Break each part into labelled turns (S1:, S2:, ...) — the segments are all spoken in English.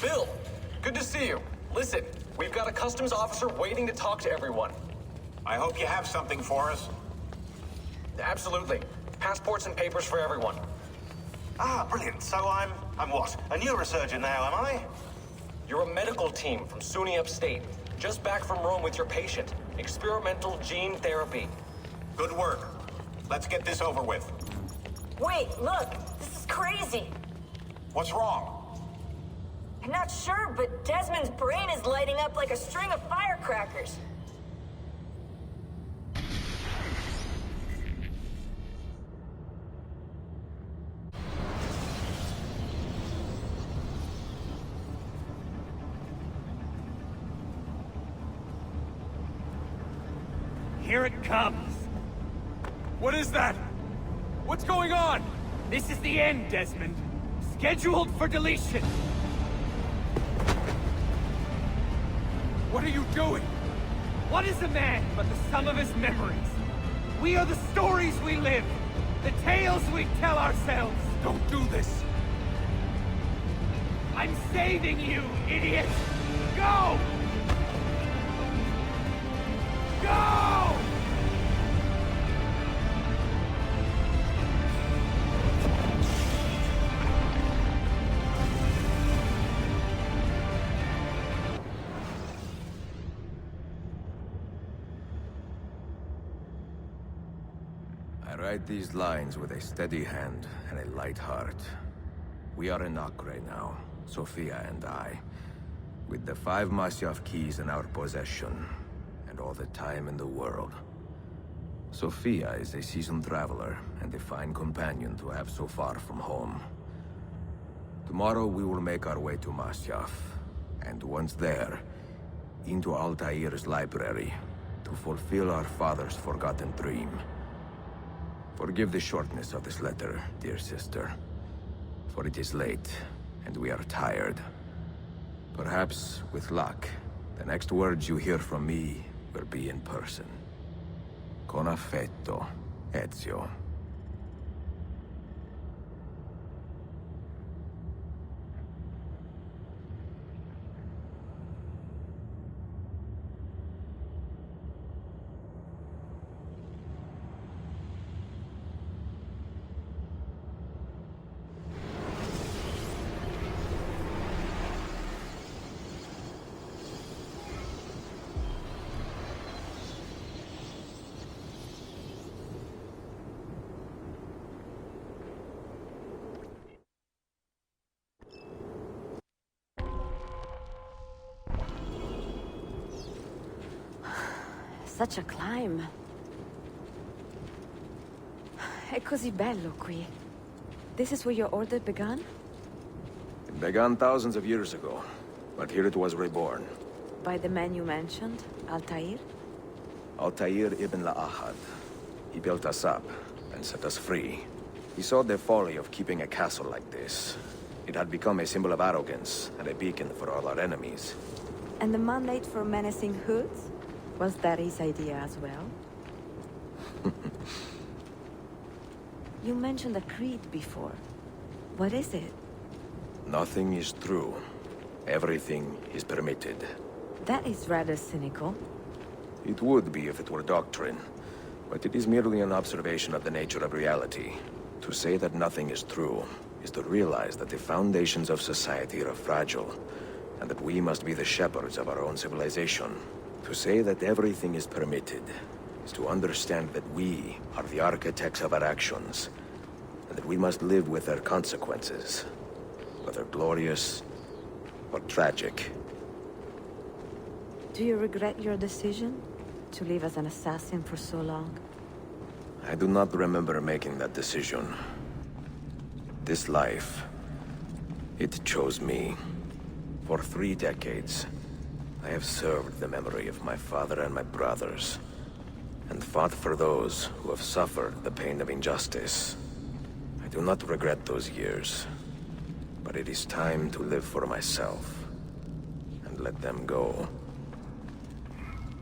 S1: Bill, good to see you. Listen, we've got a customs officer waiting to talk to everyone.
S2: I hope you have something for us.
S1: Absolutely. Passports and papers for everyone.
S2: Ah, brilliant. So I'm what? A neurosurgeon now, am I?
S1: You're a medical team from SUNY Upstate. Just back from Rome with your patient. Experimental gene therapy.
S2: Good work. Let's get this over with.
S3: Wait, look! This is crazy!
S2: What's wrong?
S3: I'm not sure, but Desmond's brain is lighting up like a string of firecrackers.
S4: Here it comes! What is that? What's going on? This is the end, Desmond. Scheduled for deletion. What are you doing? What is a man but the sum of his memories? We are the stories we live, the tales we tell ourselves. Don't do this. I'm saving you, idiot! Go! Go!
S5: I write these lines with a steady hand and a light heart. We are in Acre now, Sophia and I, with the 5 Masyaf keys in our possession, and all the time in the world. Sophia is a seasoned traveler, and a fine companion to have so far from home. Tomorrow we will make our way to Masyaf, and once there, into Altair's library, to fulfill our father's forgotten dream. Forgive the shortness of this letter, dear sister, for it is late, and we are tired. Perhaps, with luck, the next words you hear from me will be in person. Con affetto, Ezio.
S3: Such a climb. È così bello qui. This is where your order began?
S5: It began thousands of years ago, but here it was reborn.
S3: By the man you mentioned, Altair?
S5: Altair ibn La'ahad. He built us up and set us free. He saw the folly of keeping a castle like this. It had become a symbol of arrogance and a beacon for all our enemies.
S3: And the mandate for menacing hoods? Was that his idea as well? You mentioned a creed before. What is it?
S5: Nothing is true. Everything is permitted.
S3: That is rather cynical.
S5: It would be if it were doctrine, but it is merely an observation of the nature of reality. To say that nothing is true is to realize that the foundations of society are fragile, and that we must be the shepherds of our own civilization. To say that everything is permitted is to understand that we are the architects of our actions, and that we must live with their consequences, whether glorious or tragic.
S3: Do you regret your decision to live as an assassin for so long?
S5: I do not remember making that decision. This life, it chose me. For 3 decades, I have served the memory of my father and my brothers, and fought for those who have suffered the pain of injustice. I do not regret those years, but it is time to live for myself, and let them go.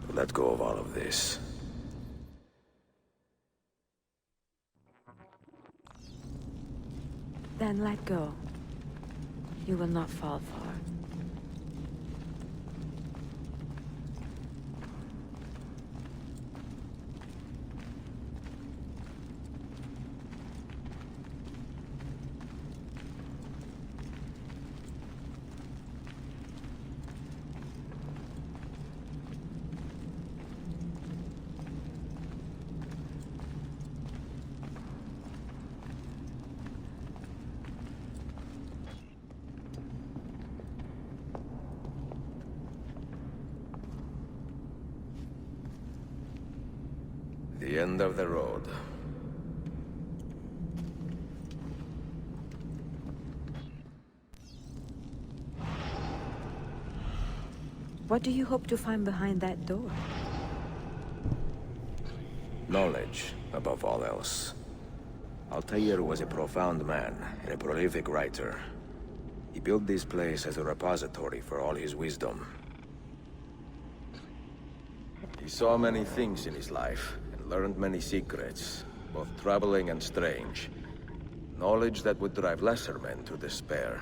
S5: To let go of all of this.
S3: Then let go. You will not fall far.
S5: The end of the road.
S6: What do you hope to find behind that door?
S5: Knowledge, above all else. Altair was a profound man and a prolific writer. He built this place as a repository for all his wisdom. He saw many things in his life, and learned many secrets, both troubling and strange. Knowledge that would drive lesser men to despair.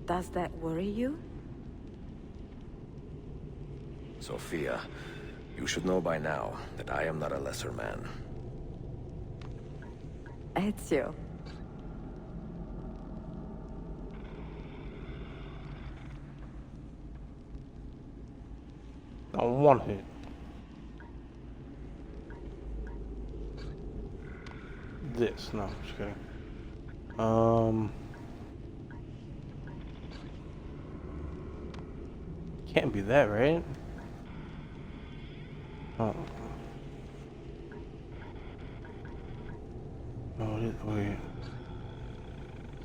S6: Does that worry you?
S5: Sophia, you should know by now that I am not a lesser man.
S6: Ezio.
S7: On one hit. This, no, just kidding. Can't be that, right? Oh. Oh, wait.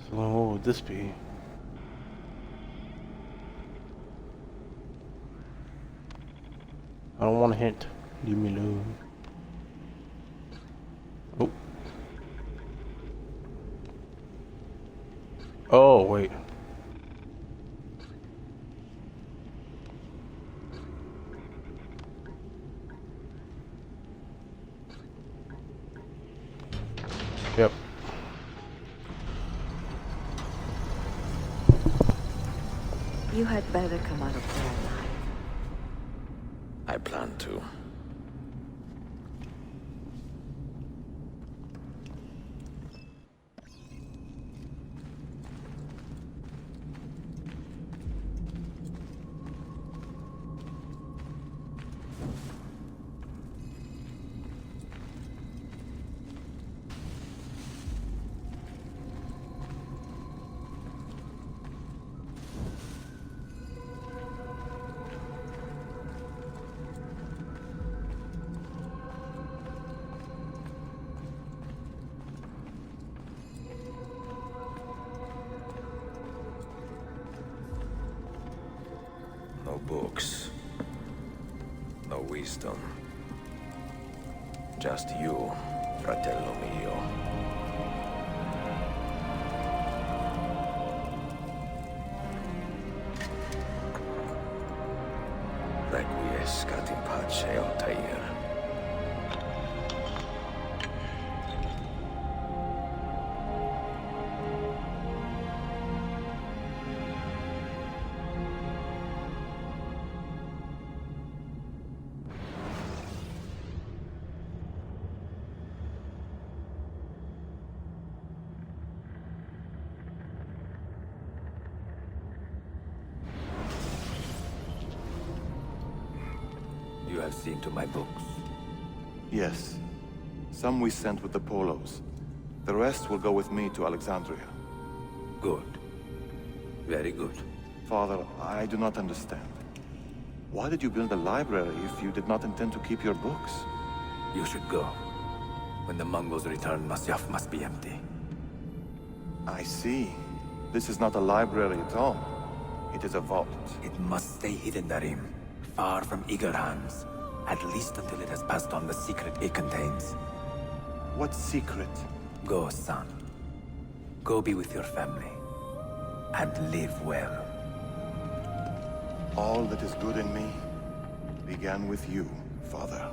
S7: So what would this be? I don't want a hint. Leave me alone. Oh. Oh, wait. Yep.
S6: You had better come out of there alive.
S5: I plan to. No books. No wisdom. Just you, fratello mio. Requiescat in pace, Altair. You have seen to my books.
S8: Yes. Some we sent with the Polos. The rest will go with me to Alexandria.
S5: Good. Very good.
S8: Father, I do not understand. Why did you build a library if you did not intend to keep your books?
S5: You should go. When the Mongols return, Masyaf must be empty.
S8: I see. This is not a library at all. It is a vault.
S5: It must stay hidden, Darim. Far from eager hands. At least until it has passed on the secret it contains.
S8: What secret?
S5: Go, son. Go be with your family. And live well.
S8: All that is good in me began with you, Father.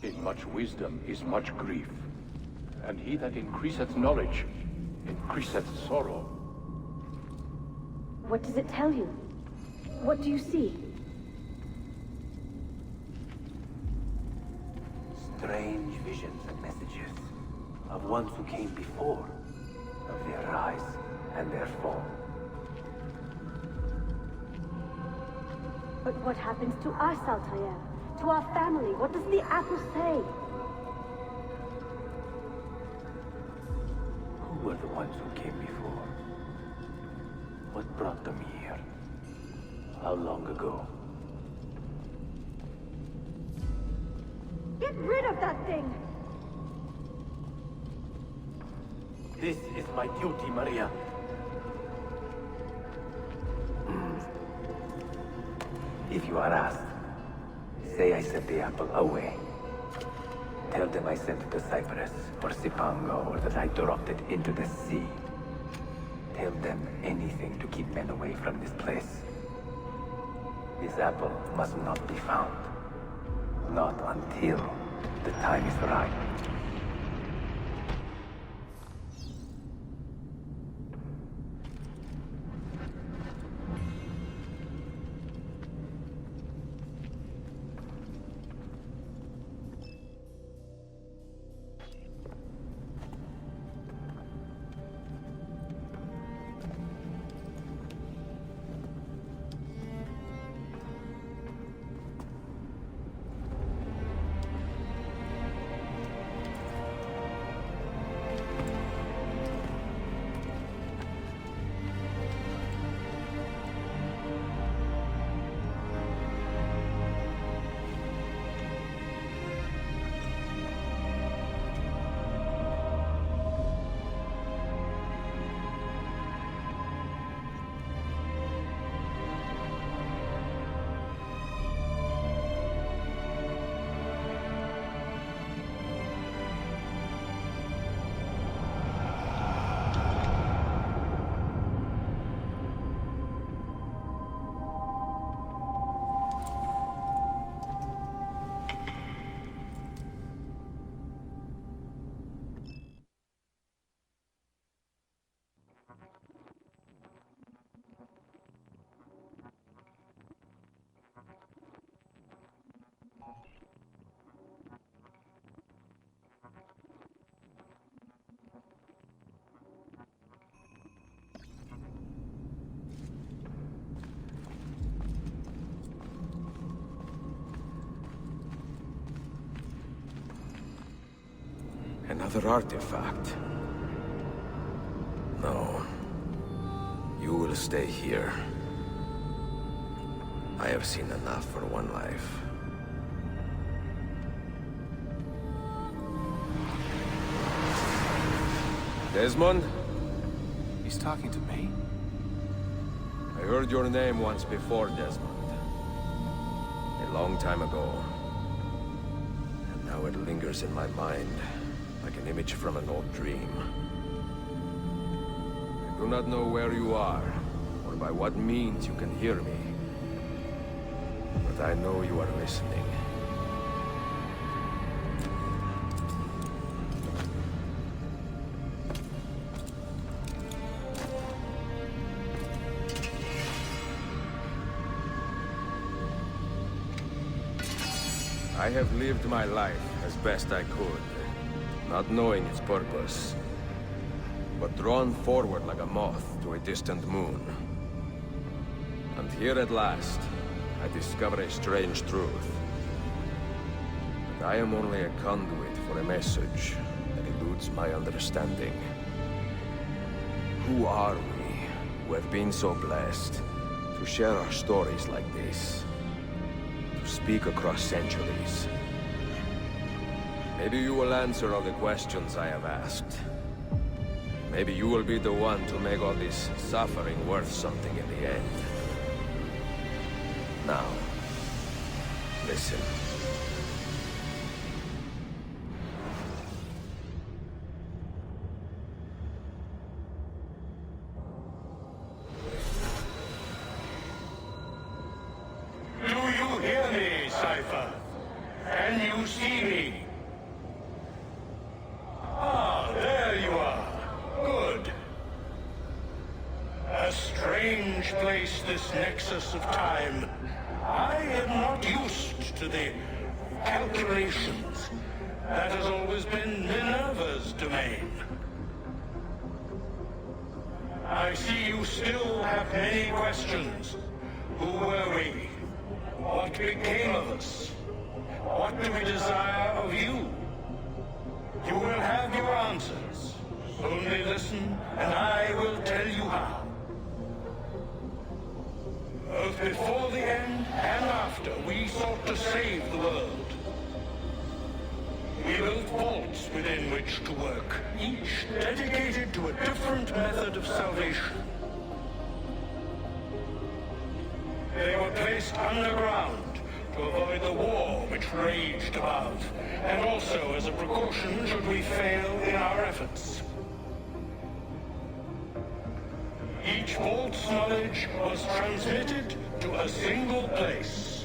S9: In much wisdom is much grief, and he that increaseth knowledge increaseth sorrow.
S10: What does it tell you? What do you see?
S5: Strange visions and messages.
S11: of ones who came before, of their rise and their fall.
S10: But what happens to us, Altair? To our family? What does the apple say?
S11: Who were the ones who came before? What brought them here? How long ago?
S10: Get rid of that thing!
S11: This is my duty, Maria. If you are asked, say I sent the apple away. Tell them I sent it to Cyprus, or Cipango, or that I dropped it into the sea. Tell them anything to keep men away from this place. This apple must not be found. Not until the time is right.
S5: Another artifact. No. You will stay here. I have seen enough for one life. Desmond?
S4: He's talking to me?
S5: I heard your name once before, Desmond. A long time ago. And now it lingers in my mind, like an image from an old dream. I do not know where you are, or by what means you can hear me. But I know you are listening. I have lived my life as best I could, not knowing its purpose, but drawn forward like a moth to a distant moon. And here at last, I discover a strange truth. That I am only a conduit for a message that eludes my understanding. Who are we, who have been so blessed, to share our stories like this? To speak across centuries? Maybe you will answer all the questions I have asked. Maybe you will be the one to make all this suffering worth something in the end. Now, listen.
S12: Do you hear me, Cypher? Can you see me? Ah, there you are. Good. A strange place, this nexus of time. I am not used to the calculations. That has always been Minerva's domain. remain. I see you still have many questions. Who were we? What became of us? What do we desire of you? You will have your answers. Only listen, and I will tell you how. Both before the end and after, we sought to save the world. We built vaults within which to work, each dedicated to a different method of salvation. They were placed underground to avoid the war which raged above, and also as a precaution should we fail in our efforts. Each vault's knowledge was transmitted to a single place.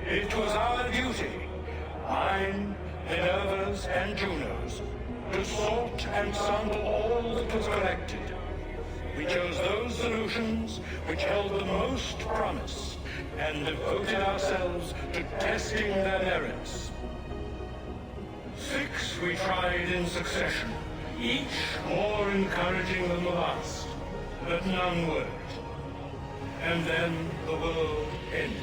S12: It was our duty, mine, Minerva's, and Juno's, to sort and sample all that was collected. We chose those solutions which held the most promise, and devoted ourselves to testing their merits. 6 we tried in succession, each more encouraging than the last, but none worked. And then the world ended.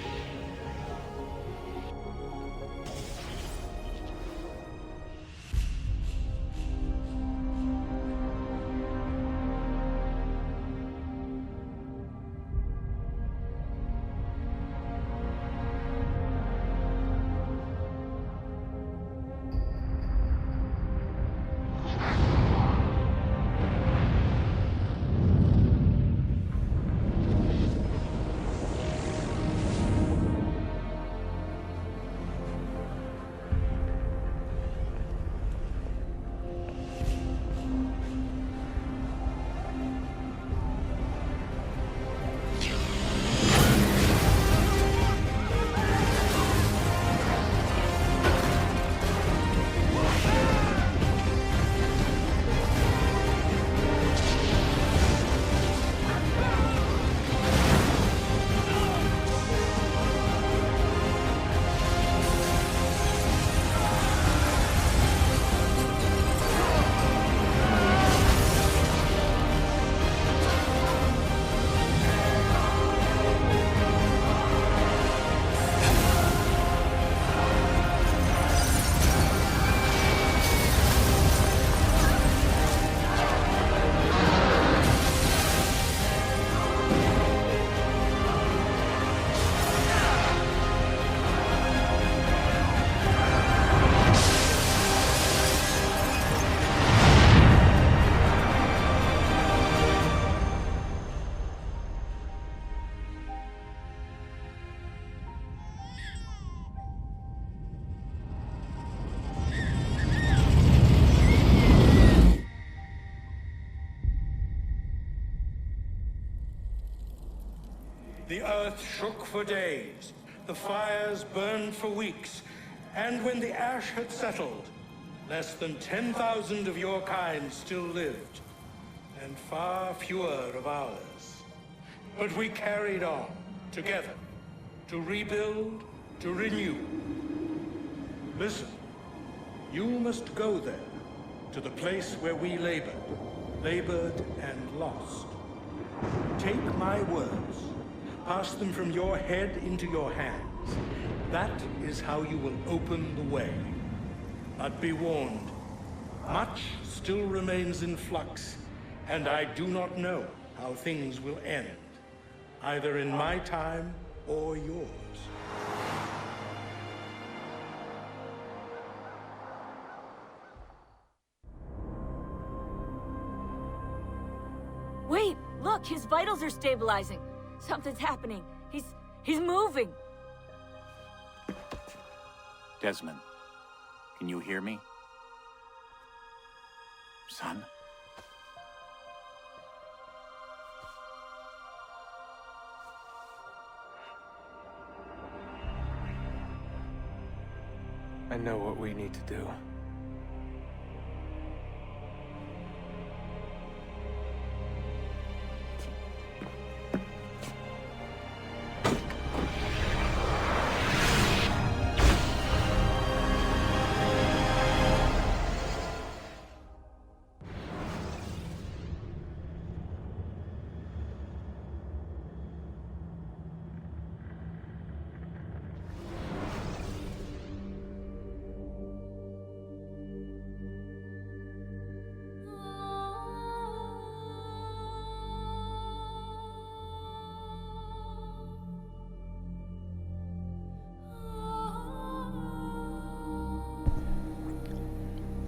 S12: The earth shook for days, the fires burned for weeks, and when the ash had settled, less than 10,000 of your kind still lived, and far fewer of ours. But we carried on, together, to rebuild, to renew. Listen, you must go there, to the place where we labored and lost. Take my words. Pass them from your head into your hands. That is how you will open the way. But be warned, much still remains in flux, and I do not know how things will end, either in my time or yours.
S3: Wait, look, his vitals are stabilizing. Something's happening. He's moving.
S13: Desmond, can you hear me? Son?
S4: I know what we need to do.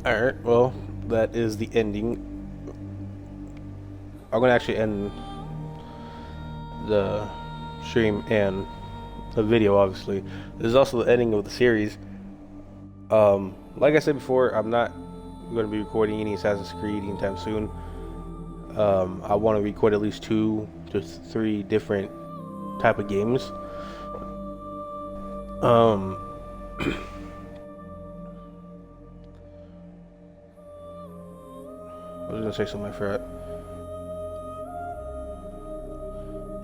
S7: Alright, well, that is the ending. I'm gonna actually end the stream and the video, obviously. This is also the ending of the series. Like I said before, I'm not going to be recording any Assassin's Creed anytime soon. I want to record at least 2 to 3 different type of games. I was gonna say something, I forgot.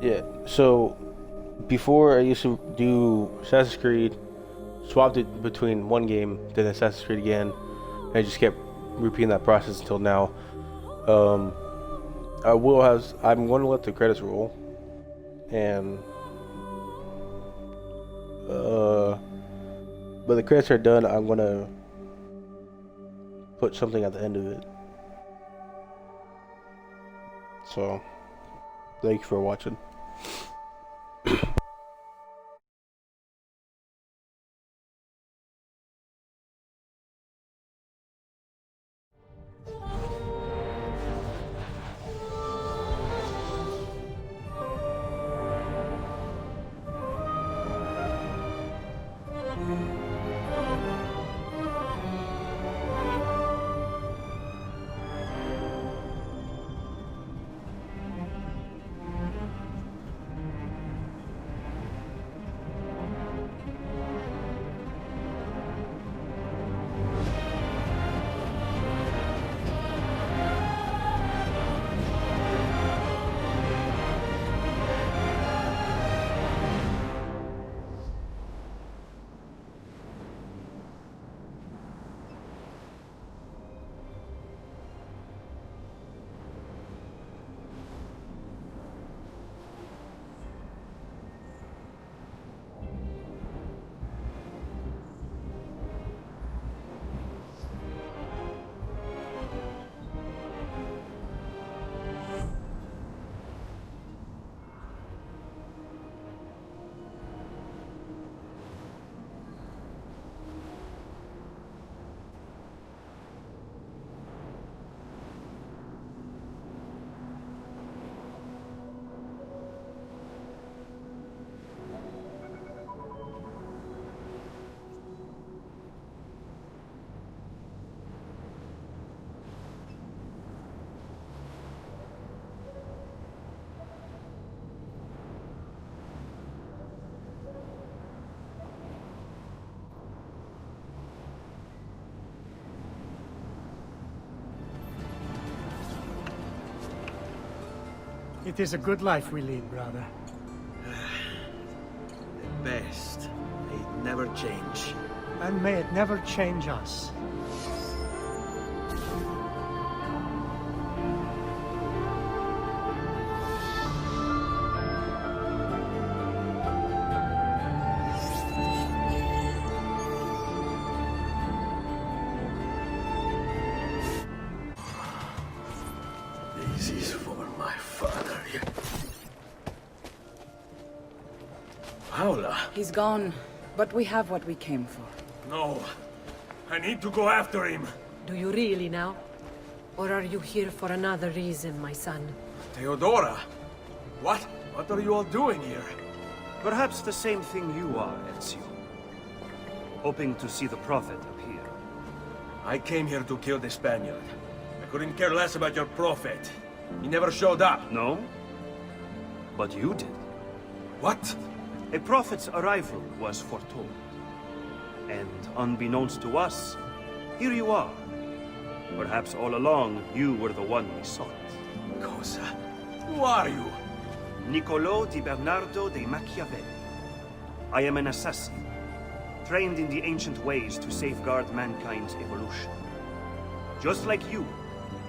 S7: Yeah, so before I used to do Assassin's Creed, swapped it between one game, then Assassin's Creed again, and I just kept repeating that process until now. I'm going to let the credits roll, and but the credits are done. I'm gonna put something at the end of it. So, thank you for watching.
S14: It is a good life we lead, brother.
S15: At best, may it never change.
S14: And may it never change us.
S15: This is for my father. Paula.
S16: He's gone, but we have what we came for.
S15: No. I need to go after him.
S17: Do you really now? Or are you here for another reason, my son?
S15: Theodora! What? What are you all doing here?
S18: Perhaps the same thing you are, Ezio. Hoping to see the Prophet appear.
S15: I came here to kill the Spaniard. I couldn't care less about your Prophet. He never showed up.
S18: No? But you did.
S15: What?
S18: A Prophet's arrival was foretold. And unbeknownst to us, here you are. Perhaps all along, you were the one we sought.
S15: Cosa? Who are you?
S18: Niccolò di Bernardo de Machiavelli. I am an assassin, trained in the ancient ways to safeguard mankind's evolution. Just like you,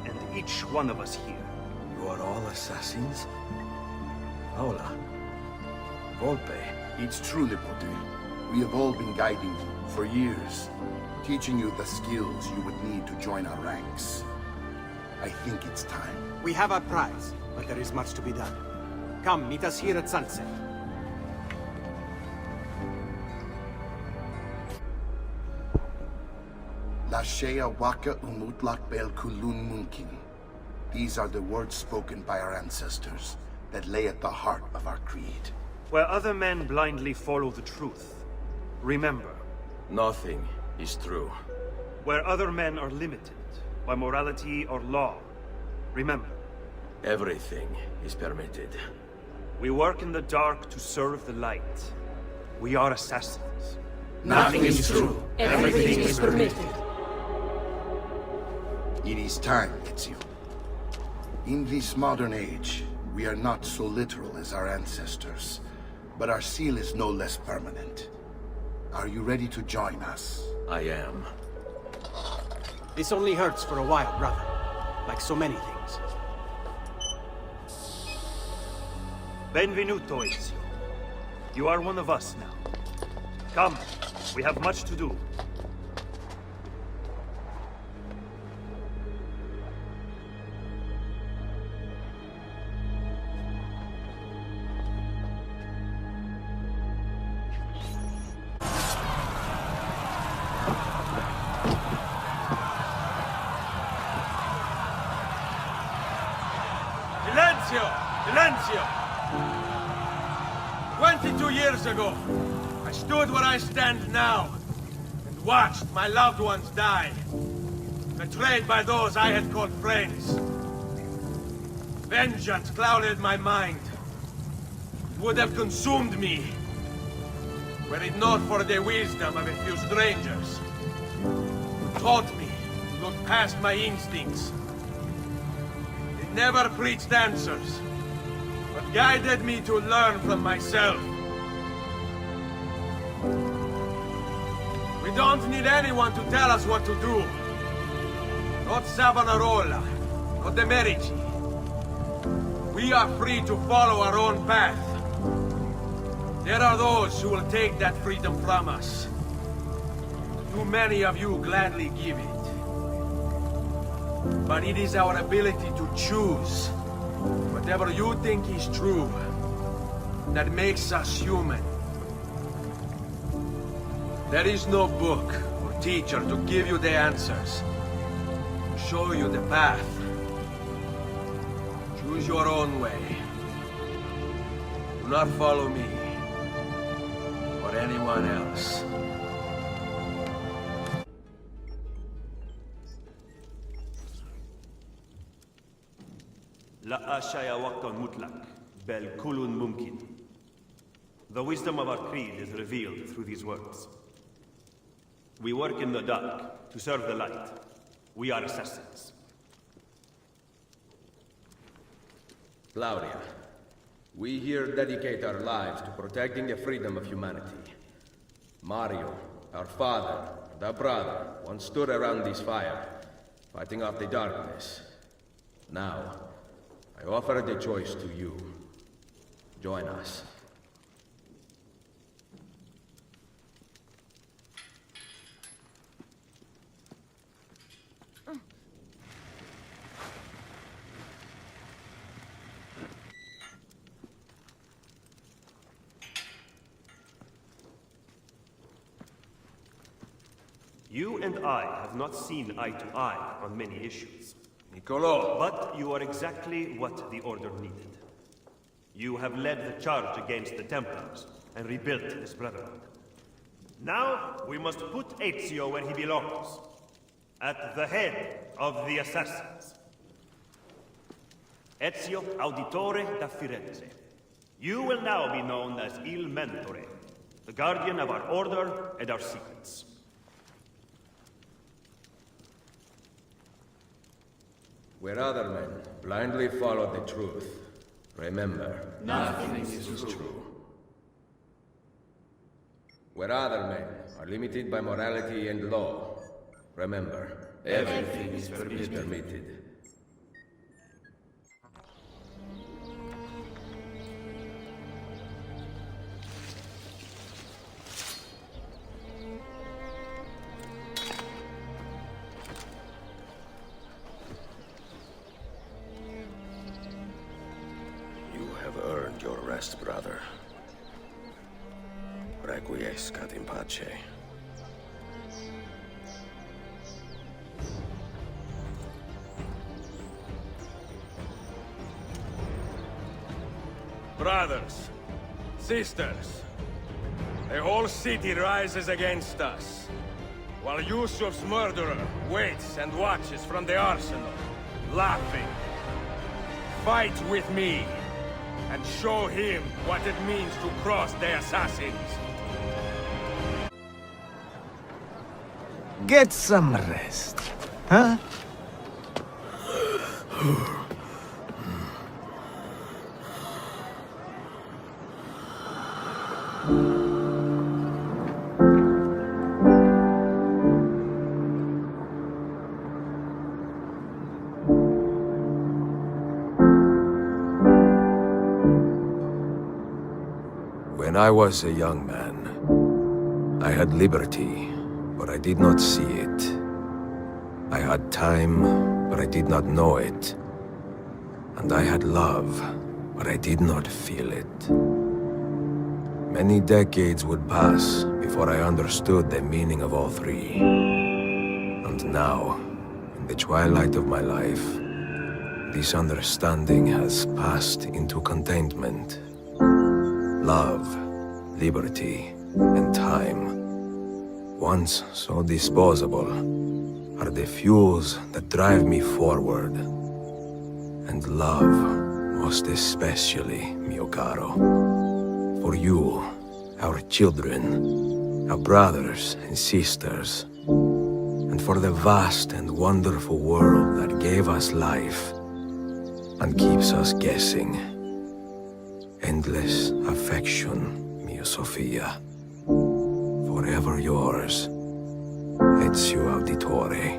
S18: and each one of us here.
S15: You are all assassins? Paula. Volpe.
S19: It's true, Nipote. We have all been guiding you for years, teaching you the skills you would need to join our ranks. I think it's time.
S20: We have our prize, but there is much to be done. Come, meet us here at sunset.
S19: La Shea Waka Umutlak Bel Kulun Munkin. These are the words spoken by our ancestors that lay at the heart of our creed.
S18: Where other men blindly follow the truth, remember.
S15: Nothing is true.
S18: Where other men are limited by morality or law, remember.
S15: Everything is permitted.
S18: We work in the dark to serve the light. We are assassins.
S19: Nothing is true.
S17: Everything is permitted.
S19: It is time, Ezio. In this modern age, we are not so literal as our ancestors, but our seal is no less permanent. Are you ready to join us?
S15: I am.
S20: This only hurts for a while, brother. Like so many things.
S18: Benvenuto, Ezio. You are one of us now. Come, we have much to do.
S15: Silenzio! 22 years ago, I stood where I stand now, and watched my loved ones die, betrayed by those I had called friends. Vengeance clouded my mind. It would have consumed me, were it not for the wisdom of a few strangers, who taught me to look past my instincts. They never preached answers, but guided me to learn from myself. We don't need anyone to tell us what to do. Not Savonarola, not the Medici. We are free to follow our own path. There are those who will take that freedom from us. Too many of you gladly give it. But it is our ability to choose whatever you think is true that makes us human. There is no book or teacher to give you the answers, to show you the path. Choose your own way. Do not follow me or anyone else.
S18: La ashaya waqtan mutlaq, bel kulun mumkin. The wisdom of our creed is revealed through these words. We work in the dark to serve the light. We are assassins.
S5: Claudia, we here dedicate our lives to protecting the freedom of humanity. Mario, our father, and our brother, once stood around this fire, fighting off the darkness. Now, I offer the choice to you. Join us.
S18: You and I have not seen eye to eye on many issues.
S15: Niccolo!
S18: But you are exactly what the Order needed. You have led the charge against the Templars and rebuilt this Brotherhood. Now, we must put Ezio where he belongs. At the head of the Assassins. Ezio Auditore da Firenze. You will now be known as Il Mentore, the guardian of our Order and our secrets.
S5: Where other men blindly follow the truth, remember,
S15: nothing is true.
S5: Where other men are limited by morality and law, remember, everything is permitted. Earned your rest, brother. Requiescat in pace.
S15: Brothers, sisters, the whole city rises against us, while Yusuf's murderer waits and watches from the arsenal, laughing. Fight with me, and show him what it means to cross the assassins.
S21: Get some rest, huh?
S5: When I was a young man, I had liberty, but I did not see it. I had time, but I did not know it. And I had love, but I did not feel it. Many decades would pass before I understood the meaning of all three. And now, in the twilight of my life, this understanding has passed into contentment. Love, liberty, and time, once so disposable, are the fuels that drive me forward. And love, most especially, mio caro. For you, our children, our brothers and sisters, and for the vast and wonderful world that gave us life and keeps us guessing. Endless affection, mia Sofia. Forever yours, Ezio Auditore.